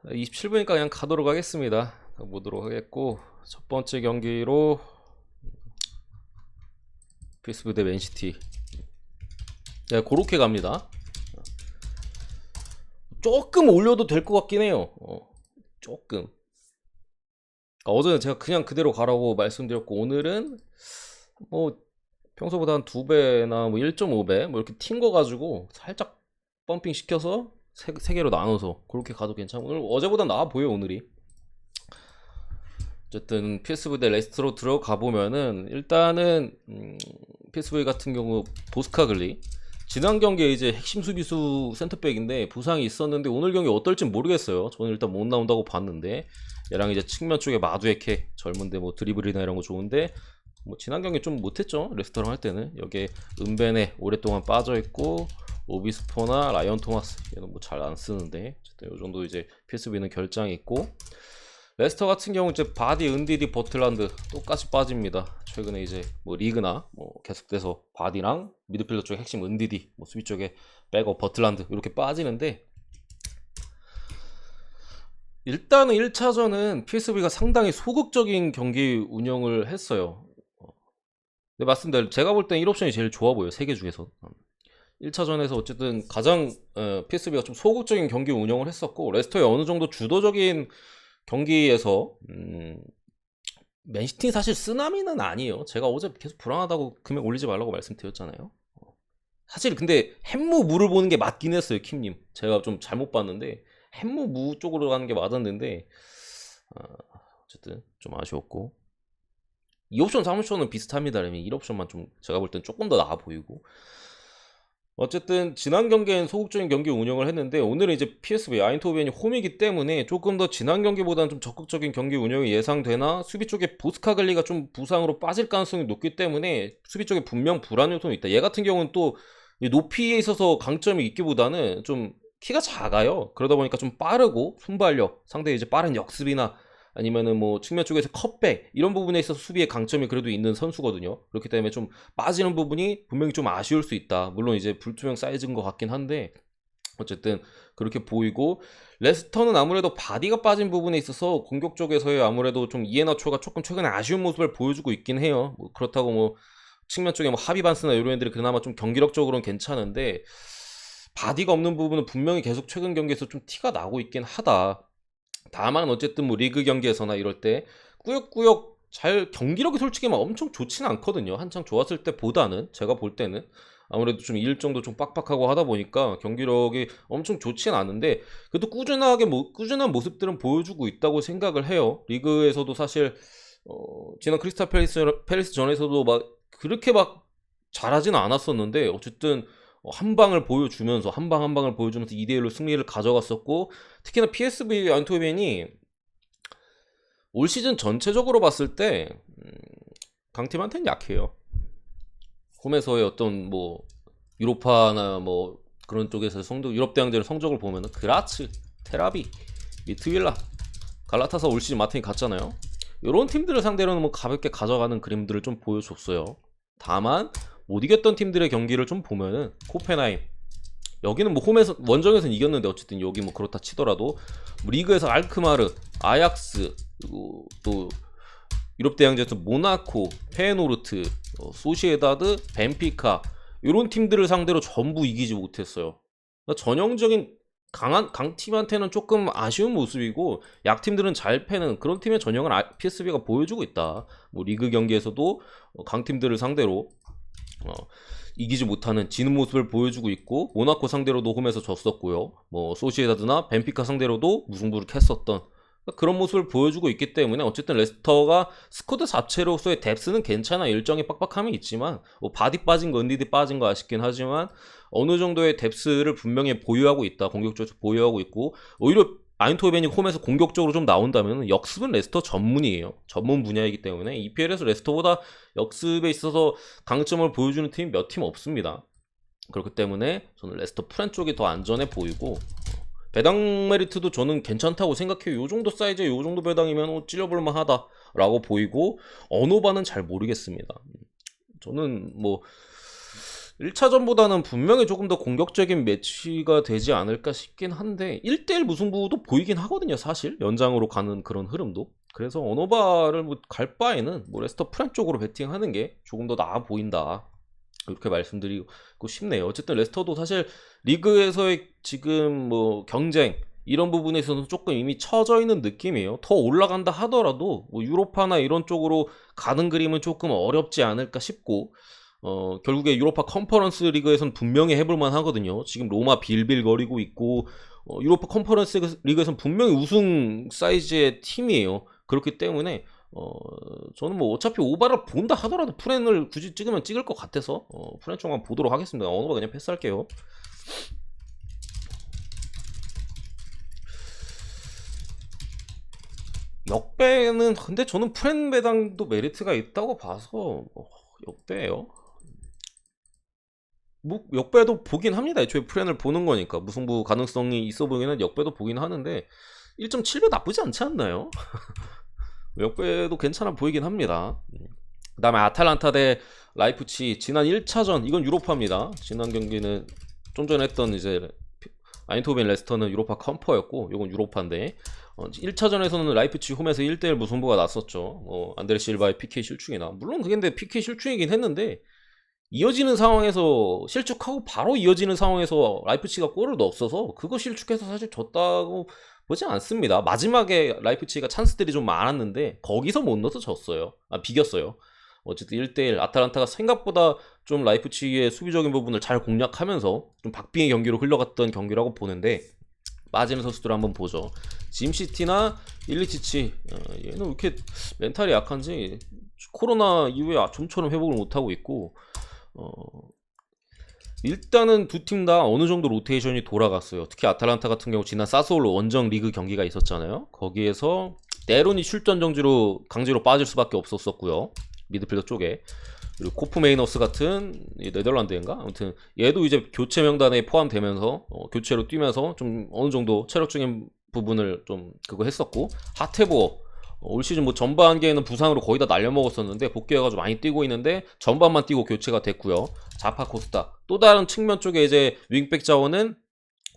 27분이니까 그냥 가도록 하겠습니다. 보도록 하겠고, 첫 번째 경기로 PSV 대 맨시티. 네, 그렇게 갑니다. 조금 올려도 될 것 같긴 해요. 조금. 어제는 제가 그냥 그대로 가라고 말씀드렸고, 오늘은 뭐 평소보다 한 2배나 뭐 1.5배 뭐 이렇게 튄 거 가지고 살짝 펌핑 시켜서 세 개로 나눠서 그렇게 가도 괜찮고, 오늘 어제보다 나아 보여 오늘이. 어쨌든 PSV 대 레스트로 들어가 보면은 일단은 PSV 같은 경우 보스카글리 지난 경기에 이제 핵심 수비수 센터백인데 부상이 있었는데 오늘 경기 어떨지 모르겠어요. 저는 일단 못 나온다고 봤는데 얘랑 이제 측면 쪽에 마두에케 젊은데 뭐 드리블이나 이런 거 좋은데 뭐 지난 경기 좀 못했죠. 레스터랑 할 때는 여기에 은벤에 오랫동안 빠져 있고 오비스포나 라이언 토마스 얘는 뭐 잘 안 쓰는데 어쨌든 요 정도 이제 PSV는 결장이 있고, 레스터 같은 경우 이제 바디, 은디디, 버틀란드 똑같이 빠집니다. 최근에 이제 뭐 리그나 뭐 계속돼서 바디랑 미드필더 쪽 핵심 은디디, 뭐 수비 쪽에 백업 버틀란드 이렇게 빠지는데, 일단은 1차전은 PSV가 상당히 소극적인 경기 운영을 했어요. 근데 맞습니다. 제가 볼 땐 1옵션이 제일 좋아 보여요. 3개 중에서. 1차전에서 어쨌든 가장 PSV가 좀 소극적인 경기 운영을 했었고, 레스터의 어느 정도 주도적인 경기에서 맨시티 사실 쓰나미는 아니에요. 제가 어제 계속 불안하다고 금액 올리지 말라고 말씀드렸잖아요. 사실 근데 햄무 무를 보는 게 맞긴 했어요, 킴님. 제가 좀 잘못 봤는데 햄무 무 쪽으로 가는 게 맞았는데 어쨌든 좀 아쉬웠고, 2옵션 3옵션은 비슷합니다. 1옵션만 좀 제가 볼 땐 조금 더 나아 보이고, 어쨌든 지난 경기엔 소극적인 경기 운영을 했는데 오늘은 이제 PSV 아인토벤이 홈이기 때문에 조금 더 지난 경기보다는 좀 적극적인 경기 운영이 예상되나, 수비 쪽에 보스카글리가 좀 부상으로 빠질 가능성이 높기 때문에 수비 쪽에 분명 불안 요소는 있다. 얘 같은 경우는 또 높이에 있어서 강점이 있기보다는 좀 키가 작아요. 그러다 보니까 좀 빠르고 순발력, 상대 이제 빠른 역습이나 아니면은 뭐 측면 쪽에서 컷백 이런 부분에 있어서 수비의 강점이 그래도 있는 선수거든요. 그렇기 때문에 좀 빠지는 부분이 분명히 좀 아쉬울 수 있다. 물론 이제 불투명 사이즈인 것 같긴 한데 어쨌든 그렇게 보이고, 레스터는 아무래도 바디가 빠진 부분에 있어서 공격 쪽에서의 아무래도 좀 이해나초가 조금 최근에 아쉬운 모습을 보여주고 있긴 해요. 뭐 그렇다고 뭐 측면 쪽에 뭐 하비반스나 이런 애들이 그나마 좀 경기력적으로는 괜찮은데 바디가 없는 부분은 분명히 계속 최근 경기에서 좀 티가 나고 있긴 하다. 다만 어쨌든 뭐 리그 경기에서나 이럴 때 꾸역꾸역 잘, 경기력이 솔직히 막 엄청 좋지는 않거든요. 한창 좋았을 때보다는 제가 볼 때는 아무래도 좀 일정도 좀 빡빡하고 하다 보니까 경기력이 엄청 좋지는 않은데 그래도 꾸준하게 꾸준한 모습들은 보여주고 있다고 생각을 해요. 리그에서도 사실 지난 크리스탈 팰리스 전에서도 막 그렇게 막 잘하지는 않았었는데 어쨌든 한 방을 보여주면서 한 방 한 방을 보여주면서 2대1로 승리를 가져갔었고, 특히나 PSV 아인토벤이 올 시즌 전체적으로 봤을 때 강팀한테는 약해요. 홈에서의 어떤 뭐 유로파나 뭐 그런 쪽에서 성적, 유럽 대항전의 성적을 보면은 그라츠, 테라비, 미트윌라, 갈라타사 올 시즌 마틴이 갔잖아요. 이런 팀들을 상대로는 뭐 가볍게 가져가는 그림들을 좀 보여줬어요. 다만 못 이겼던 팀들의 경기를 좀 보면은 코펜하임, 여기는 뭐 홈에서 원정에서는 이겼는데 어쨌든 여기 뭐 그렇다 치더라도 뭐 리그에서 알크마르, 아약스, 그리고 또 유럽 대항전에서 모나코, 페노르트, 소시에다드, 벤피카 이런 팀들을 상대로 전부 이기지 못했어요. 그러니까 전형적인 강팀한테는 조금 아쉬운 모습이고 약팀들은 잘 패는 그런 팀의 전형을 PSV가 보여주고 있다. 뭐 리그 경기에서도 강팀들을 상대로 이기지 못하는, 지는 모습을 보여주고 있고, 모나코 상대로도 홈에서 졌었고요. 뭐 소시에다드나 벤피카 상대로도 무승부를 캤었던 그런 모습을 보여주고 있기 때문에 어쨌든 레스터가 스쿼드 자체로서의 뎁스는 괜찮아. 일정의 빡빡함이 있지만 바디 빠진 거, 은디디 빠진 거 아쉽긴 하지만 어느 정도의 뎁스를 분명히 보유하고 있다. 공격적으로 보유하고 있고, 오히려 아인토벤이 홈에서 공격적으로 좀 나온다면 역습은 레스터 전문이에요. 전문 분야이기 때문에 EPL에서 레스터보다 역습에 있어서 강점을 보여주는 팀이 몇 팀 없습니다. 그렇기 때문에 저는 레스터 프렌 쪽이 더 안전해 보이고, 배당 메리트도 저는 괜찮다고 생각해요. 요 정도 사이즈에 요 정도 배당이면 찔러볼만 하다라고 보이고, 언어바는 잘 모르겠습니다. 저는 뭐 1차전보다는 분명히 조금 더 공격적인 매치가 되지 않을까 싶긴 한데 1대1 무승부도 보이긴 하거든요. 사실 연장으로 가는 그런 흐름도. 그래서 언어바를 뭐 갈 바에는 뭐 레스터 프렌 쪽으로 베팅하는 게 조금 더 나아 보인다. 이렇게 말씀드리고 싶네요. 어쨌든 레스터도 사실 리그에서의 지금 뭐 경쟁 이런 부분에서는 조금 이미 처져 있는 느낌이에요. 더 올라간다 하더라도 뭐 유로파나 이런 쪽으로 가는 그림은 조금 어렵지 않을까 싶고 결국에 유로파 컨퍼런스 리그에서는 분명히 해볼만 하거든요. 지금 로마 빌빌거리고 있고 유로파 컨퍼런스 리그에서는 분명히 우승 사이즈의 팀이에요. 그렇기 때문에 저는 뭐 어차피 오바를 본다 하더라도 프렌을 굳이 찍으면 찍을 것 같아서 프렌 쪽 한번 보도록 하겠습니다. 언어바 그냥 패스할게요. 역배는 근데 저는 프렌 배당도 메리트가 있다고 봐서 역배예요. 뭐 역배도 보긴 합니다. 애초에 프렌을 보는 거니까 무승부 가능성이 있어 보이는 역배도 보긴 하는데 1.7배 나쁘지 않지 않나요? 역배도 괜찮아 보이긴 합니다. 그 다음에 아탈란타 대 라이프치 지난 1차전 이건 유로파입니다. 지난 경기는 좀 전에 했던 이제 아인토벤 레스터는 유로파 컴퍼였고 이건 유로파인데 1차전에서는 라이프치 홈에서 1대1 무승부가 났었죠. 안드레 실바의 PK 실축이나 물론 그게 근데 PK 실축이긴 했는데 이어지는 상황에서 실축하고 바로 이어지는 상황에서 라이프치가 골을 넣었어서 그거 실축해서 사실 졌다고 보지 않습니다. 마지막에 라이프치가 찬스들이 좀 많았는데 거기서 못 넣어서 졌어요. 비겼어요. 어쨌든 1대1 아탈란타가 생각보다 좀 라이프치히의 수비적인 부분을 잘 공략하면서 좀 박빙의 경기로 흘러갔던 경기라고 보는데 빠지는 선수들 한번 보죠. 짐시티나 일리치치 얘는 왜 이렇게 멘탈이 약한지 코로나 이후에 좀처럼 회복을 못하고 있고 일단은 두 팀 다 어느 정도 로테이션이 돌아갔어요. 특히 아탈란타 같은 경우 지난 사스올로 원정 리그 경기가 있었잖아요. 거기에서 네론이 출전 정지로 강제로 빠질 수밖에 없었고요. 미드필더 쪽에. 그리고 코프 메이너스 같은 네덜란드인가? 아무튼 얘도 이제 교체 명단에 포함되면서 교체로 뛰면서 좀 어느 정도 체력적인 부분을 좀 그거 했었고 하테보어 올 시즌 뭐 전반기에는 부상으로 거의 다 날려먹었었는데 복귀해가지고 많이 뛰고 있는데 전반만 뛰고 교체가 됐고요. 자파 코스타 또 다른 측면 쪽에 이제 윙백 자원은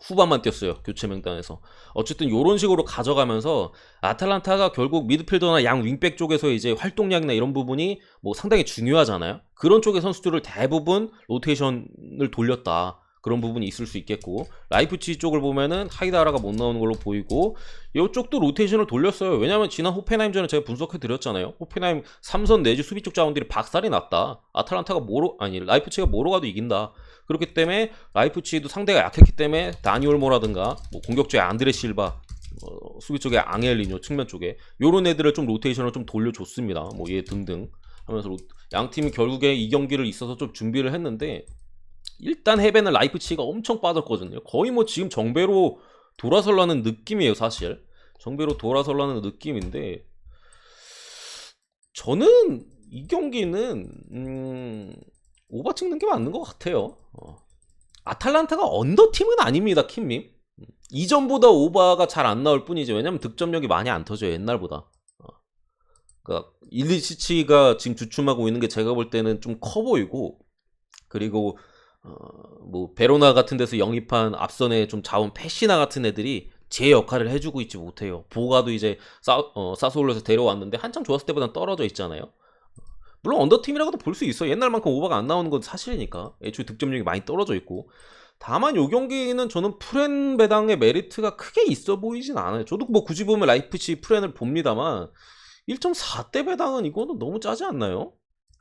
후반만 뛰었어요. 교체 명단에서. 어쨌든 이런 식으로 가져가면서 아탈란타가 결국 미드필더나 양 윙백 쪽에서 이제 활동량이나 이런 부분이 뭐 상당히 중요하잖아요. 그런 쪽의 선수들을 대부분 로테이션을 돌렸다. 그런 부분이 있을 수 있겠고 라이프치히 쪽을 보면은 하이다라가 못 나오는 걸로 보이고 이쪽도 로테이션을 돌렸어요. 왜냐면 지난 호펜하임전에 제가 분석해 드렸잖아요. 호펜하임 3선 내지 수비 쪽 자원들이 박살이 났다. 아탈란타가 라이프치히가 뭐로 가도 이긴다. 그렇기 때문에 라이프치히도 상대가 약했기 때문에 다니올모라든가 뭐 공격 쪽에 안드레 실바 수비 쪽에 앙헬리뇨 측면 쪽에 요런 애들을 좀 로테이션을 좀 돌려줬습니다. 뭐 얘 등등 하면서 양 팀이 결국에 이 경기를 있어서 좀 준비를 했는데 일단 해배는 라이프치히가 엄청 빠졌거든요. 거의 뭐 지금 정배로 돌아설라는 느낌이에요. 사실 정배로 돌아설라는 느낌인데 저는 이 경기는 오바 찍는 게 맞는 것 같아요. 아탈란타가 언더팀은 아닙니다. 킴님 이전보다 오바가 잘 안 나올 뿐이지. 왜냐면 득점력이 많이 안 터져요. 옛날보다. 그러니까 일리시치가 지금 주춤하고 있는 게 제가 볼 때는 좀 커 보이고 그리고 뭐 베로나 같은 데서 영입한 앞선에 좀 자원 페시나 같은 애들이 제 역할을 해주고 있지 못해요. 보가도 이제 사소올로에서 데려왔는데 한창 좋았을 때보단 떨어져 있잖아요. 물론 언더팀이라고도 볼 수 있어. 옛날만큼 오버가 안 나오는 건 사실이니까. 애초에 득점력이 많이 떨어져 있고. 다만 요 경기는 저는 프렌 배당의 메리트가 크게 있어 보이진 않아요. 저도 뭐 굳이 보면 라이프치히 프렌을 봅니다만 1.4대 배당은 이거는 너무 짜지 않나요?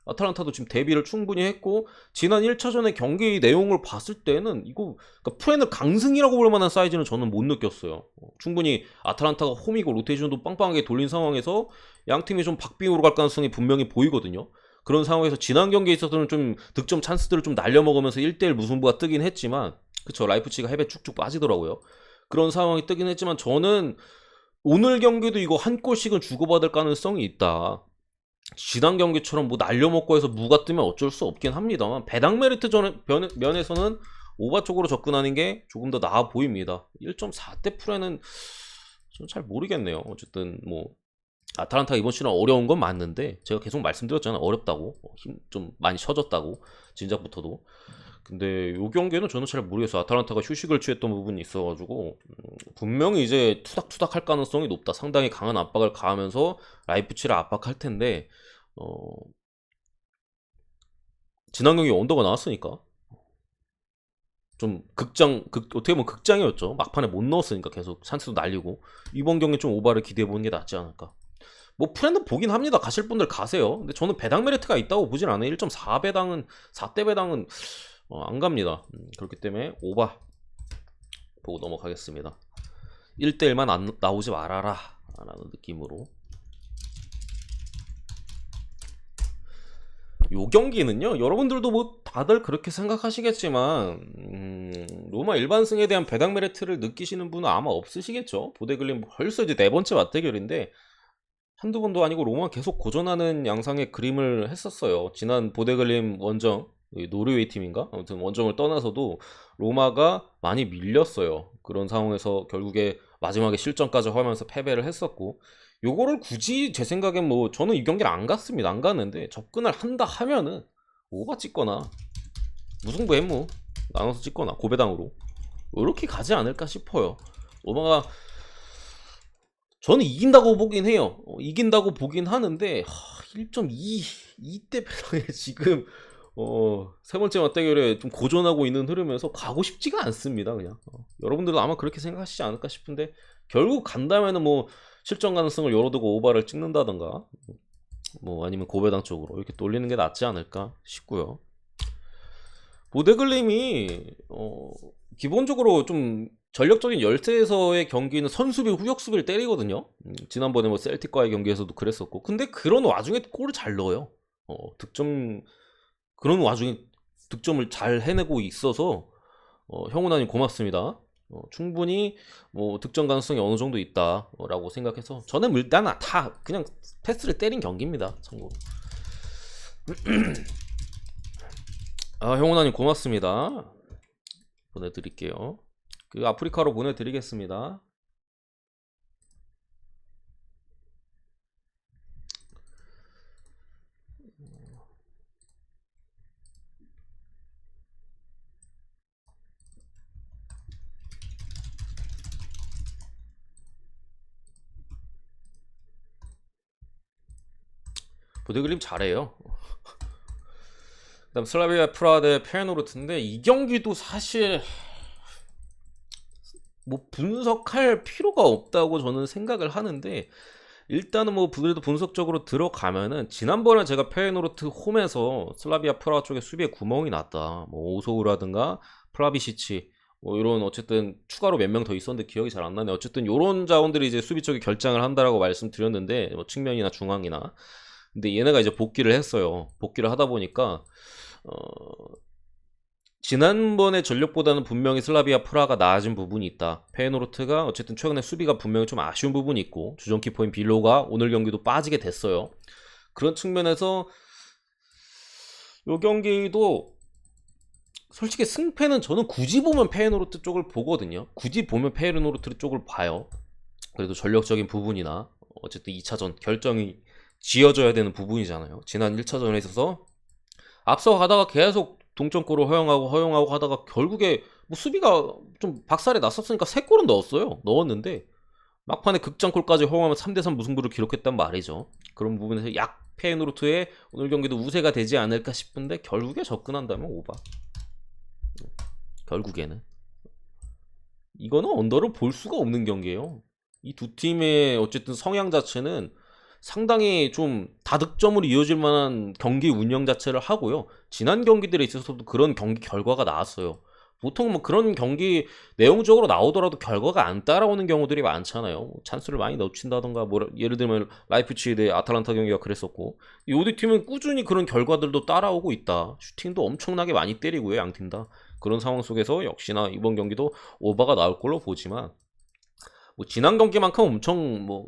아탈란타도 지금 데뷔를 충분히 했고 지난 1차전의 경기 내용을 봤을 때는 이거 그러니까 프렌을 강승이라고 볼 만한 사이즈는 저는 못 느꼈어요. 충분히 아탈란타가 홈이고 로테이션도 빵빵하게 돌린 상황에서 양팀이 좀 박빙으로 갈 가능성이 분명히 보이거든요. 그런 상황에서 지난 경기에 있어서는 좀 득점 찬스들을 좀 날려먹으면서 1대1 무승부가 뜨긴 했지만 그쵸 라이프치히가 해배 쭉쭉 빠지더라고요. 그런 상황이 뜨긴 했지만 저는 오늘 경기도 이거 한 골씩은 주고받을 가능성이 있다. 지난 경기처럼 뭐 날려먹고 해서 무가 뜨면 어쩔 수 없긴 합니다만 배당 메리트 면에서는 오바 쪽으로 접근하는 게 조금 더 나아 보입니다. 1.4대 프레는 저는 잘 모르겠네요. 어쨌든 뭐 아탈란타 이번 시즌 어려운 건 맞는데 제가 계속 말씀드렸잖아요. 어렵다고 힘 좀 많이 쉬어졌다고 진작부터도 근데 요 경기는 저는 잘 모르겠어요. 아탈란타가 휴식을 취했던 부분이 있어가지고 분명히 이제 투닥투닥 할 가능성이 높다. 상당히 강한 압박을 가하면서 라이프치히를 압박할 텐데 어, 지난 경기 언더가 나왔으니까 좀 어떻게 보면 극장이었죠. 막판에 못 넣었으니까 계속 찬스도 날리고 이번 경기 좀 오바를 기대해 보는 게 낫지 않을까. 뭐 프렌드 보긴 합니다. 가실 분들 가세요. 근데 저는 배당 메리트가 있다고 보진 않아요. 1.4배당은 4대 배당은 안 갑니다. 그렇기 때문에 오바 보고 넘어가겠습니다. 1대1만 안 나오지 말아라 라는 느낌으로. 요 경기는요, 여러분들도 뭐 다들 그렇게 생각하시겠지만 로마 일반승에 대한 배당 메리트를 느끼시는 분은 아마 없으시겠죠. 보데글림 벌써 이제 4번째 맞대결인데 한두 번도 아니고 로마 계속 고전하는 양상의 그림을 했었어요. 지난 보데글림 원정, 노르웨이 팀인가? 아무튼 원정을 떠나서도 로마가 많이 밀렸어요. 그런 상황에서 결국에 마지막에 실점까지 하면서 패배를 했었고, 요거를 굳이 제 생각엔 뭐 저는 이 경기를 안 갔습니다. 안 갔는데 접근을 한다 하면은 오바 찍거나 무승부 햄무 나눠서 찍거나 고배당으로 이렇게 가지 않을까 싶어요. 로마가 저는 이긴다고 보긴 해요. 이긴다고 보긴 하는데 1.2 2대 배당에 지금 세 번째 맞대결에 좀 고전하고 있는 흐름에서 가고 싶지가 않습니다. 그냥 여러분들도 아마 그렇게 생각하시지 않을까 싶은데 결국 간다면은 뭐 실전 가능성을 열어두고 오바를 찍는다던가 뭐 아니면 고배당 쪽으로 이렇게 돌리는 게 낫지 않을까 싶고요. 보데글림이 기본적으로 좀 전력적인 열세에서의 경기는 선수비 후역수비를 때리거든요. 지난번에 뭐 셀틱과의 경기에서도 그랬었고, 근데 그런 와중에 골을 잘 넣어요. 그런 와중에 득점을 잘 해내고 있어서 형우나님 고맙습니다. 충분히 뭐 득점 가능성이 어느 정도 있다라고 생각해서 저는 일단 다 그냥 패스를 때린 경기입니다. 참고로. 형우나님 고맙습니다. 보내드릴게요. 그 아프리카로 보내드리겠습니다. 보데글림 잘해요. 그다음 슬라비아 프라하 대 페노르트인데 이 경기도 사실 뭐 분석할 필요가 없다고 저는 생각을 하는데, 일단은 뭐 그래도 분석적으로 들어가면은 지난번에 제가 페노르트 홈에서 슬라비아 프라하 쪽에 수비에 구멍이 났다, 뭐 오소우라든가 플라비시치 뭐 이런 어쨌든 추가로 몇 명 더 있었는데 기억이 잘 안 나네. 어쨌든 요런 자원들이 이제 수비 쪽에 결장을 한다라고 말씀드렸는데, 뭐 측면이나 중앙이나. 근데 얘네가 이제 복귀를 했어요. 복귀를 하다 보니까 지난번의 전력보다는 분명히 슬라비아 프라가 나아진 부분이 있다. 페노르트가 어쨌든 최근에 수비가 분명히 좀 아쉬운 부분이 있고, 주전 키퍼인 빌로가 오늘 경기도 빠지게 됐어요. 그런 측면에서 이 경기도 솔직히 승패는 저는 굳이 보면 페노르트 쪽을 보거든요. 굳이 보면 페노르트 쪽을 봐요. 그래도 전력적인 부분이나 어쨌든 2차전 결정이 지어져야 되는 부분이잖아요. 지난 1차전에 있어서 앞서가다가 계속 동점골을 허용하고 하다가 결국에 뭐 수비가 좀 박살이 났었으니까 3골은 넣었는데 막판에 극장골까지 허용하면 3대3 무승부를 기록했단 말이죠. 그런 부분에서 약 페노르트의 오늘 경기도 우세가 되지 않을까 싶은데 결국에 접근한다면 오바. 결국에는 이거는 언더를 볼 수가 없는 경기예요. 이 두 팀의 어쨌든 성향 자체는 상당히 좀 다득점으로 이어질 만한 경기 운영 자체를 하고요. 지난 경기들에 있어서도 그런 경기 결과가 나왔어요. 보통 뭐 그런 경기 내용적으로 나오더라도 결과가 안 따라오는 경우들이 많잖아요. 찬스를 많이 놓친다던가, 뭐 예를 들면 라이프치히 대 아탈란타 경기가 그랬었고, 이 두 팀은 꾸준히 그런 결과들도 따라오고 있다. 슈팅도 엄청나게 많이 때리고요, 양 팀 다. 그런 상황 속에서 역시나 이번 경기도 오버가 나올 걸로 보지만 뭐 지난 경기만큼 엄청 뭐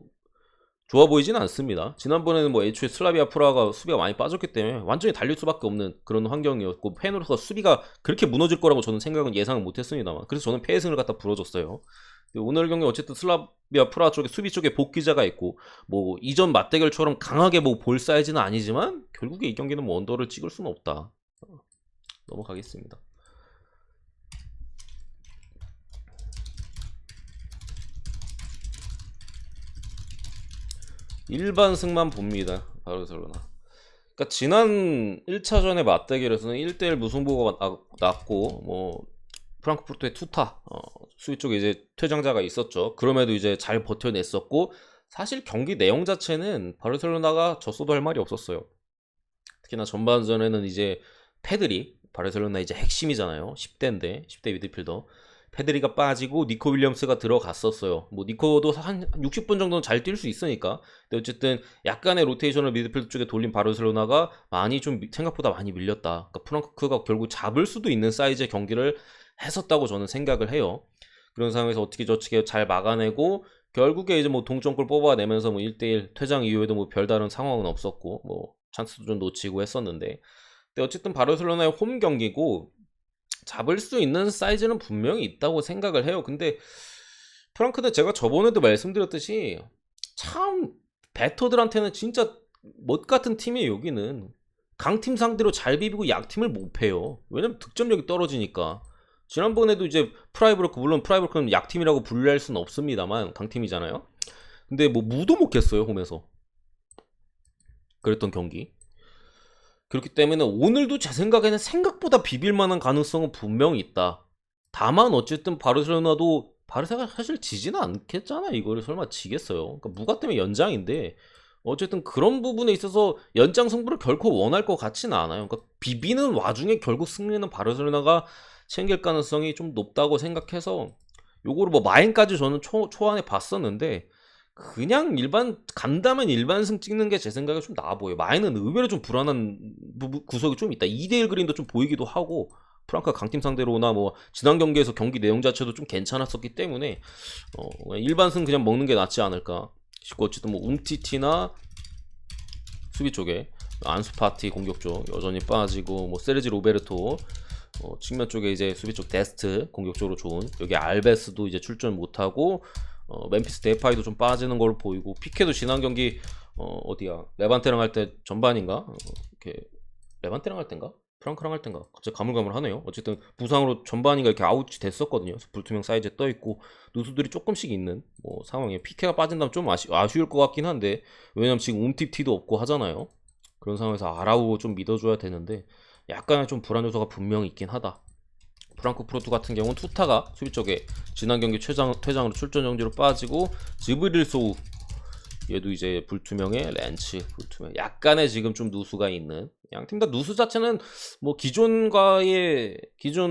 좋아 보이지는 않습니다. 지난번에는 뭐 애초에 슬라비아 프라하가 수비가 많이 빠졌기 때문에 완전히 달릴 수밖에 없는 그런 환경이었고, 페노르트가 수비가 그렇게 무너질 거라고 저는 생각은 예상을 못했습니다만, 그래서 저는 패승을 갖다 불어줬어요. 오늘 경기 어쨌든 슬라비아 프라하 쪽에 수비 쪽에 복귀자가 있고, 뭐 이전 맞대결처럼 강하게 뭐 볼 사이즈는 아니지만 결국에 이 경기는 뭐 언더를 찍을 수는 없다. 넘어가겠습니다. 일반승만 봅니다. 바르셀로나. 그러니까 지난 1차전의 맞대결에서는 1대1 무승부가 났고 뭐 프랑크푸르트의 투타 수비 쪽에 이제 퇴장자가 있었죠. 그럼에도 이제 잘 버텨냈었고 사실 경기 내용 자체는 바르셀로나가 졌어도 할 말이 없었어요. 특히나 전반전에는 이제 페드리, 바르셀로나 이제 핵심이잖아요. 10대인데 10대 미드필더 페드리가 빠지고 니코 윌리엄스가 들어갔었어요. 뭐 니코도 한 60분 정도는 잘 뛸 수 있으니까. 근데 어쨌든 약간의 로테이션을 미드필드 쪽에 돌린 바르셀로나가 많이 좀 생각보다 많이 밀렸다. 그러니까 프랑크가 결국 잡을 수도 있는 사이즈의 경기를 했었다고 저는 생각을 해요. 그런 상황에서 어떻게 저렇게 잘 막아내고 결국에 이제 뭐 동점골 뽑아내면서 뭐 1대1 퇴장 이후에도 뭐 별다른 상황은 없었고 뭐 찬스도 좀 놓치고 했었는데 근데 어쨌든 바르셀로나의 홈 경기고 잡을 수 있는 사이즈는 분명히 있다고 생각을 해요. 근데 프랑크는 제가 저번에도 말씀드렸듯이 참 배터들한테는 진짜 멋 같은 팀이에요. 여기는 강팀 상대로 잘 비비고 약팀을 못 패요. 왜냐면 득점력이 떨어지니까. 지난번에도 이제 프라이브르크, 물론 프라이브르크는 약팀이라고 분류할 수는 없습니다만 강팀이잖아요. 근데 뭐 무도 못 겠어요 홈에서. 그랬던 경기. 그렇기 때문에 오늘도 제 생각에는 생각보다 비빌 만한 가능성은 분명히 있다. 다만 어쨌든 바르셀로나도 바르사가 사실 지지는 않겠잖아. 이거를 설마 지겠어요. 그러니까 무가 때문에 연장인데 어쨌든 그런 부분에 있어서 연장 승부를 결코 원할 것 같지는 않아요. 그러니까 비비는 와중에 결국 승리는 바르셀로나가 챙길 가능성이 좀 높다고 생각해서 요거를 뭐 마인까지 저는 초안에 봤었는데 그냥 간다면 일반승 찍는 게 제 생각에 좀 나아 보여요. 마인은 의외로 좀 불안한 구석이 좀 있다. 2대1 그림도 좀 보이기도 하고 프랑크가 강팀 상대로나 뭐 지난 경기에서 경기 내용 자체도 좀 괜찮았었기 때문에 일반승 그냥 먹는 게 낫지 않을까 싶고 어쨌든 뭐 움티티나 수비 쪽에 안수파티 공격 쪽 여전히 빠지고 뭐 세르지 로베르토 측면 쪽에 이제 수비 쪽 데스트 공격적으로 좋은 여기 알베스도 이제 출전 못하고 멤피스 데파이도 좀 빠지는 걸로 보이고 피케도 지난 경기 어디야 레반테랑 할 때 전반인가 이렇게 레반테랑 할 땐가 프랑크랑 할 땐가 갑자기 가물가물하네요. 어쨌든 부상으로 전반인가 이렇게 아웃이 됐었거든요. 불투명 사이즈에 떠 있고 누수들이 조금씩 있는 뭐 상황이에요. 피케가 빠진다면 좀 아쉬울 것 같긴 한데 왜냐면 지금 움팁티도 없고 하잖아요. 그런 상황에서 아라우 좀 믿어줘야 되는데 약간의 좀 불안 요소가 분명히 있긴 하다. 프랑크푸르트 같은 경우는 투타가 수비 쪽에 지난 경기 퇴장으로 출전 정지로 빠지고 지브릴소우 얘도 이제 불투명의 렌츠 불투명 약간의 지금 좀 누수가 있는 양팀 다 누수 자체는 뭐 기존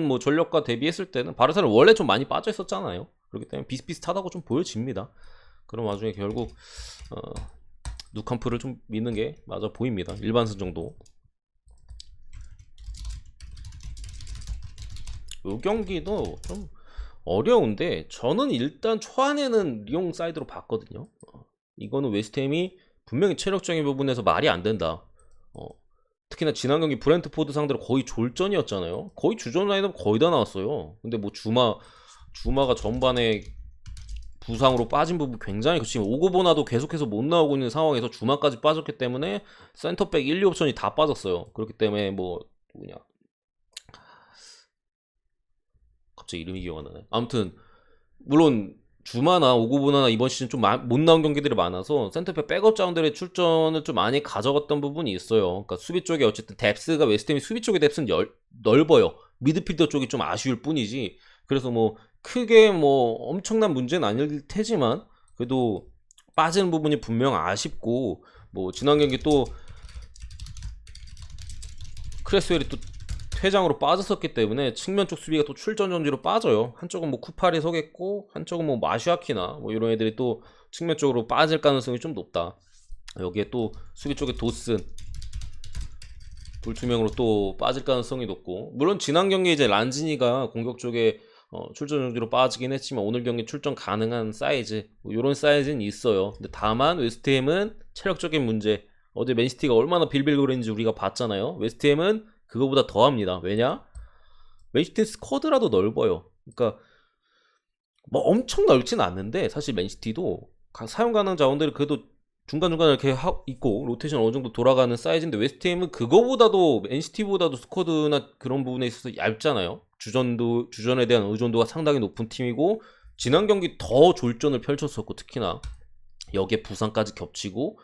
뭐 전력과 대비했을 때는 바르사는 원래 좀 많이 빠져 있었잖아요. 그렇기 때문에 비슷비슷하다고 좀 보여집니다. 그런 와중에 결국 누캄프를 좀 믿는 게 맞아 보입니다. 일반승 정도. 이 경기도 좀 어려운데 저는 일단 초안에는 리옹 사이드로 봤거든요. 이거는 웨스트햄이 분명히 체력적인 부분에서 말이 안 된다. 특히나 지난 경기 브렌트포드 상대로 거의 졸전이었잖아요. 거의 주전 라인업 거의 다 나왔어요. 근데 뭐 주마가 전반에 부상으로 빠진 부분 굉장히 지금 오고보나도 계속해서 못 나오고 있는 상황에서 주마까지 빠졌기 때문에 센터백 1, 2옵션이 다 빠졌어요. 그렇기 때문에 뭐 누구냐 갑자기 이름이 기억 안 나네. 아무튼 물론 주마나 오고보나나 이번 시즌 좀 못 나온 경기들이 많아서 센터백 백업 자원들의 출전을 좀 많이 가져갔던 부분이 있어요. 그러니까 수비 쪽에 어쨌든 뎁스가 웨스트햄이 수비 쪽의 뎁스는 넓어요. 미드필더 쪽이 좀 아쉬울 뿐이지. 그래서 뭐 크게 뭐 엄청난 문제는 아닐 테지만 그래도 빠지는 부분이 분명 아쉽고 뭐 지난 경기 또 크레스웰이 또 퇴장으로 빠졌었기 때문에 측면 쪽 수비가 또 출전 정지로 빠져요. 한쪽은 뭐 쿠파리 서겠고 한쪽은 뭐 마슈아키나 뭐 이런 애들이 또 측면 쪽으로 빠질 가능성이 좀 높다. 여기에 또 수비 쪽에 도슨 불투명으로 또 빠질 가능성이 높고 물론 지난 경기에 이제 란지니가 공격 쪽에 출전 정지로 빠지긴 했지만 오늘 경기 출전 가능한 사이즈 뭐 이런 사이즈는 있어요. 근데 다만 웨스트햄은 체력적인 문제 어제 맨시티가 얼마나 빌빌거리는지 우리가 봤잖아요. 웨스트햄은 그거보다 더합니다. 왜냐? 맨시티 스쿼드라도 넓어요. 그러니까 뭐 엄청 넓지는 않는데 사실 맨시티도 사용 가능 자원들이 그래도 중간중간 이렇게 있고 로테이션 어느 정도 돌아가는 사이즈인데 웨스트햄은 그거보다도 맨시티보다도 스쿼드나 그런 부분에 있어서 얇잖아요. 주전에 대한 의존도가 상당히 높은 팀이고 지난 경기 더 졸전을 펼쳤었고 특히나 여기에 부상까지 겹치고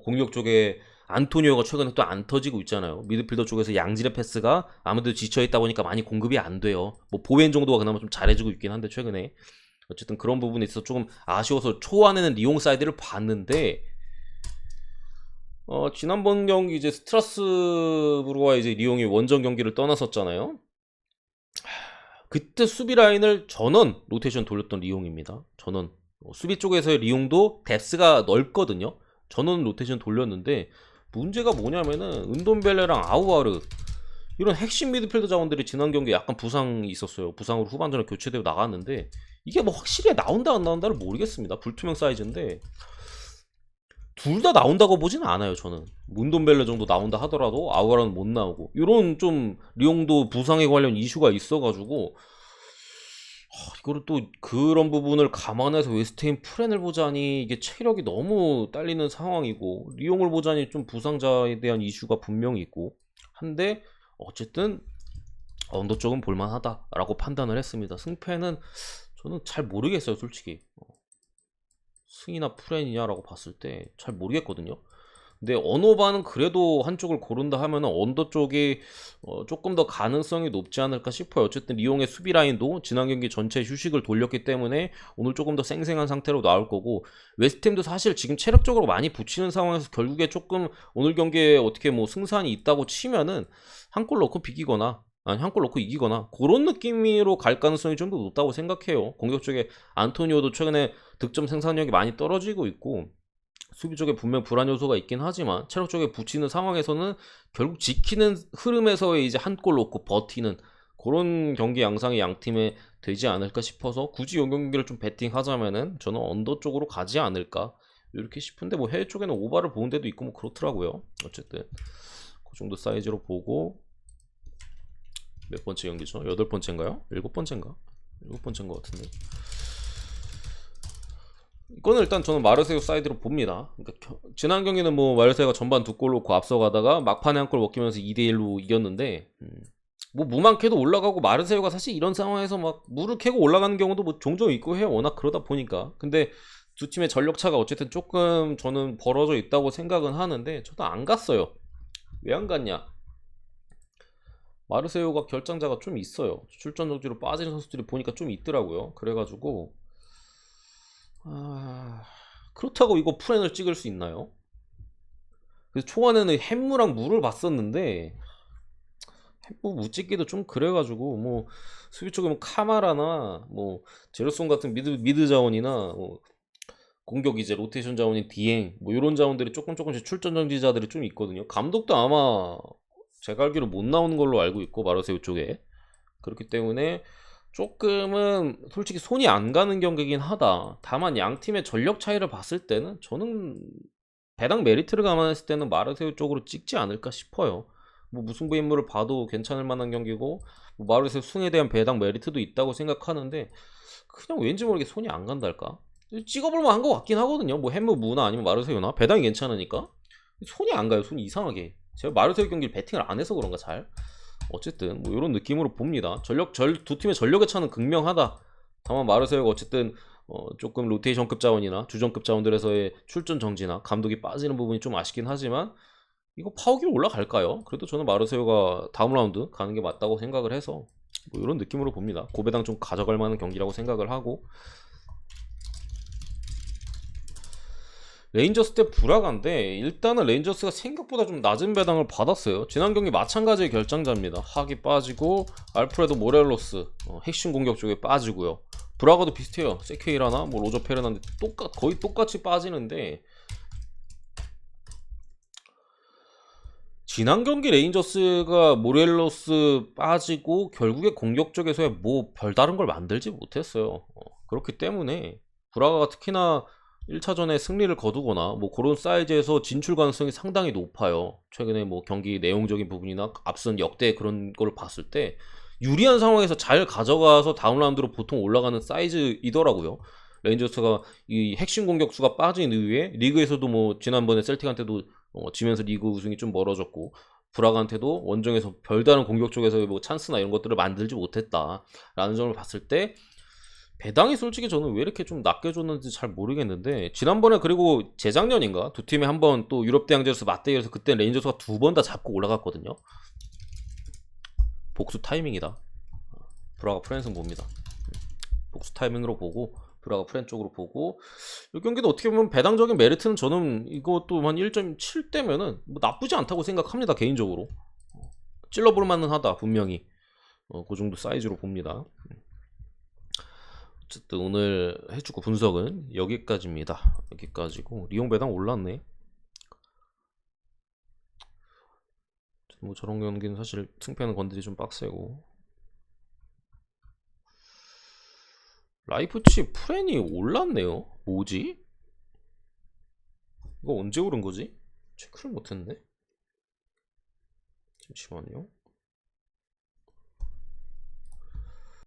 공격 쪽에 안토니오가 최근에 또 안 터지고 있잖아요. 미드필더 쪽에서 양질의 패스가 아무래도 지쳐있다 보니까 많이 공급이 안 돼요. 뭐 보웬 정도가 그나마 좀 잘해주고 있긴 한데 최근에 어쨌든 그런 부분에 있어서 조금 아쉬워서 초반에는 리옹 사이드를 봤는데 지난번 경기 이제 스트라스부르와 이제 리옹이 원정 경기를 떠났었잖아요. 그때 수비 라인을 전원 로테이션 돌렸던 리옹입니다. 전원 수비 쪽에서의 리옹도 뎁스가 넓거든요. 전원 로테이션 돌렸는데 문제가 뭐냐면은 은돈벨레랑 아우아르 이런 핵심 미드필더 자원들이 지난 경기에 약간 부상이 있었어요. 부상으로 후반전에 교체되고 나갔는데 이게 뭐 확실히 나온다 안 나온다를 모르겠습니다. 불투명 사이즈인데 둘 다 나온다고 보진 않아요. 저는 문돈벨레 정도 나온다 하더라도 아우아르는 못 나오고 이런 좀 리옹도 부상에 관련 이슈가 있어가지고 이거를 또 그런 부분을 감안해서 웨스트햄 프렌을 보자니 이게 체력이 너무 딸리는 상황이고 리옹을 보자니 좀 부상자에 대한 이슈가 분명히 있고 한데 어쨌든 언더 쪽은 볼만하다라고 판단을 했습니다. 승패는 저는 잘 모르겠어요. 솔직히 승이나 프렌이냐라고 봤을 때 잘 모르겠거든요. 근데 언어반은 그래도 한쪽을 고른다 하면은 언더 쪽이 조금 더 가능성이 높지 않을까 싶어요. 어쨌든 리옹의 수비 라인도 지난 경기 전체 휴식을 돌렸기 때문에 오늘 조금 더 쌩쌩한 상태로 나올 거고 웨스트햄도 사실 지금 체력적으로 많이 붙이는 상황에서 결국에 조금 오늘 경기에 어떻게 뭐 승산이 있다고 치면은 한 골 넣고 비기거나 아니 한 골 넣고 이기거나 그런 느낌으로 갈 가능성이 좀 더 높다고 생각해요. 공격 쪽에 안토니오도 최근에 득점 생산력이 많이 떨어지고 있고 수비 쪽에 분명 불안 요소가 있긴 하지만 체력 쪽에 붙이는 상황에서는 결국 지키는 흐름에서의 이제 한 골 넣고 버티는 그런 경기 양상이 양 팀에 되지 않을까 싶어서 굳이 이 경기를 좀 베팅하자면은 저는 언더 쪽으로 가지 않을까 이렇게 싶은데 뭐 해외 쪽에는 오바를 보는 데도 있고 뭐 그렇더라고요. 어쨌든 그 정도 사이즈로 보고 몇 번째 경기죠? 8번째인가요? 7번째인가? 7번째인 것 같은데 이거는 일단 저는 마르세유 사이드로 봅니다. 그러니까 지난 경기는 뭐 마르세유가 전반 2골 넣고 앞서가다가 막판에 한 골 먹히면서 2대1로 이겼는데 뭐 무만 캐도 올라가고 마르세유가 사실 이런 상황에서 막 무를 캐고 올라가는 경우도 뭐 종종 있고 해요. 워낙 그러다 보니까. 근데 두 팀의 전력 차가 어쨌든 조금 저는 벌어져 있다고 생각은 하는데 저도 안 갔어요. 왜 안 갔냐? 마르세유가 결장자가 좀 있어요. 출전 정지로 빠지는 선수들이 보니까 좀 있더라고요. 그래가지고 그렇다고 이거 프렌을 찍을 수 있나요? 그래서 초반에는 햄무랑 무를 봤었는데 햄무 무 찍기도 좀 그래가지고 뭐 수비 쪽에 뭐 카마라나 뭐 제로송 같은 미드 자원이나 뭐 공격 이제 로테이션 자원인 디엥 뭐 이런 자원들이 조금씩 출전 정지자들이 좀 있거든요. 감독도 아마 제가 알기로 못 나오는 걸로 알고 있고 마르세유 쪽에 그렇기 때문에 조금은 솔직히 손이 안 가는 경기긴 하다. 다만 양 팀의 전력 차이를 봤을 때는 저는 배당 메리트를 감안했을 때는 마르세유 쪽으로 찍지 않을까 싶어요. 뭐 무승부 인물을 봐도 괜찮을 만한 경기고 뭐 마르세유 승에 대한 배당 메리트도 있다고 생각하는데 그냥 왠지 모르게 손이 안 간달까? 찍어볼 만한 것 같긴 하거든요. 뭐 햄무 무나 아니면 마르세유나 배당이 괜찮으니까 손이 안 가요. 손이 이상하게. 제가 마르세유 경기를 배팅을 안 해서 그런가 잘. 어쨌든 뭐 이런 느낌으로 봅니다. 두 팀의 전력의 차는 극명하다. 다만 마르세유가 어쨌든 조금 로테이션급 자원이나 주전급 자원들에서의 출전 정지나 감독이 빠지는 부분이 좀 아쉽긴 하지만 이거 파워기로 올라갈까요? 그래도 저는 마르세유가 다음 라운드 가는 게 맞다고 생각을 해서 뭐 이런 느낌으로 봅니다. 고배당 좀 가져갈 만한 경기라고 생각을 하고 레인저스 대 브라가인데 일단은 레인저스가 생각보다 좀 낮은 배당을 받았어요. 지난 경기 마찬가지의 결장자입니다. 하기 빠지고 알프레도 모렐로스 핵심 공격 쪽에 빠지고요. 브라가도 비슷해요. 세케이라나 뭐 로저 페르난데 거의 똑같이 빠지는데 지난 경기 레인저스가 모렐로스 빠지고 결국에 공격 쪽에서의 뭐 별다른 걸 만들지 못했어요. 그렇기 때문에 브라가가 특히나 1차전에 승리를 거두거나 뭐 그런 사이즈에서 진출 가능성이 상당히 높아요. 최근에 뭐 경기 내용적인 부분이나 앞선 역대 그런 걸 봤을 때 유리한 상황에서 잘 가져가서 다음 라운드로 보통 올라가는 사이즈이더라고요. 레인저스가 이 핵심 공격수가 빠진 이후에 리그에서도 뭐 지난번에 셀틱한테도 지면서 리그 우승이 좀 멀어졌고 브라가한테도 원정에서 별다른 공격 쪽에서 뭐 찬스나 이런 것들을 만들지 못했다라는 점을 봤을 때 배당이 솔직히 저는 왜 이렇게 좀 낮게 줬는지 잘 모르겠는데, 지난번에 그리고 재작년인가 두 팀이 한번 또 유럽 대항전에서 맞대결에서 그때 레인저스가 두 번 다 잡고 올라갔거든요. 복수 타이밍이다. 브라가 프렌스는 봅니다. 복수 타이밍으로 보고 브라가 프렌 쪽으로 보고, 이 경기도 어떻게 보면 배당적인 메리트는 저는 이것도 한 1.7대면은 뭐 나쁘지 않다고 생각합니다, 개인적으로. 찔러볼 만은 하다, 분명히. 그 정도 사이즈로 봅니다. 어쨌든 오늘 해주고 분석은 여기까지입니다. 여기까지고, 리옹 배당 올랐네. 뭐 저런 경기는 사실 승패는 건드리 좀 빡세고. 라이프치 프렌이 올랐네요. 뭐지? 이거 언제 오른 거지? 체크를 못했네. 잠시만요.